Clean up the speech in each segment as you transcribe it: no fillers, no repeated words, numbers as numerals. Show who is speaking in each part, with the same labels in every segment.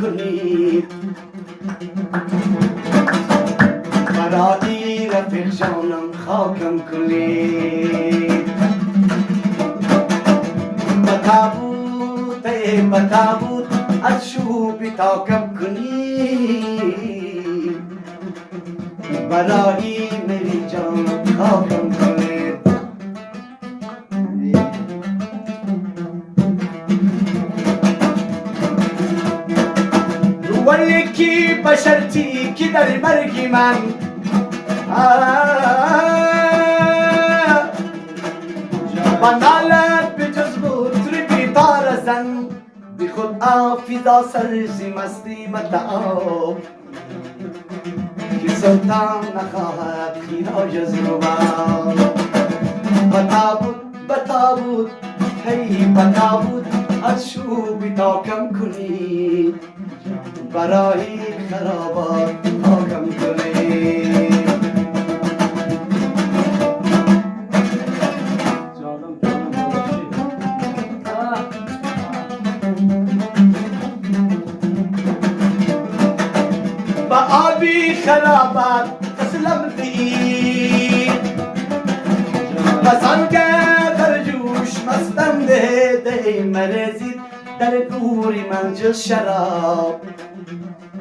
Speaker 1: کنید برای رفیق جانم خاکم کنید به تابوت از شوبی تاکم کنید برای میری جان خاکم کنید ولی کی بشرتی که در مرگی من و نالت به جز بود بی تارزن بی خود آفیدا سرزی مستی متعاب که سلطان نخواهد خیرا جزروبا بتابود هی بتابود از شوبی تاکم کنی برای خرابات تاکم کنی با آبی خرابات اسلم دی پسان که در جوش مستم ده مرزید در دوری من جز شراب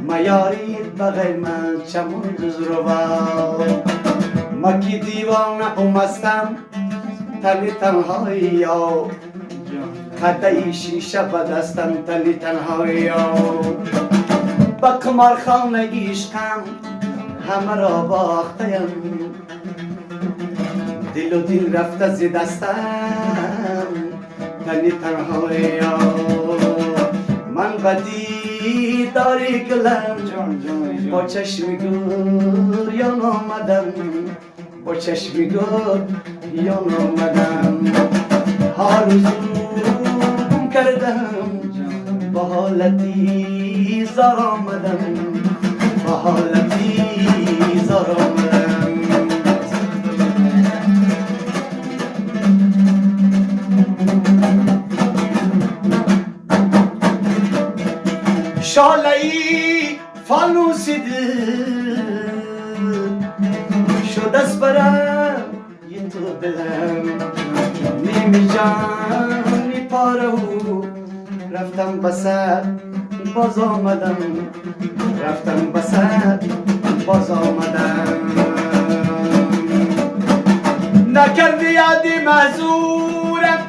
Speaker 1: میارید بغیر من چمون جز ربا ما کی دیوانه و مستم تنی تنهایی خطای شیشه به دستم تنی تنهایی با کمارخانه عشقم همه را باختیم دل و دین رفته زی دستم تنی تنهایی من بدی داری گلم با چشمی گریان آمدم با چشمی گریان آمدم آرزو کردم با حالتی زار آمدم با حالتی زار آمدم شاله‌ای فانوسی دل شد از برم یه تو دلم نیمی جانی پاره رفتم بسر باز آمدم رفتم بسر باز آمدم نکردی یادی معذورم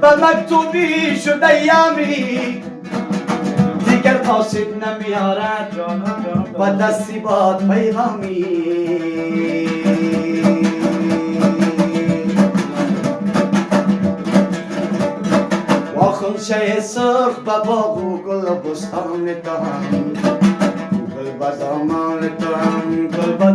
Speaker 1: به مکتوبی شد ایامی دیگر قاصد نمیارد و دستی باد پیغامی خونشه سرخ به باغ و گل و بستان تو هم گل به زمان تو هم گل به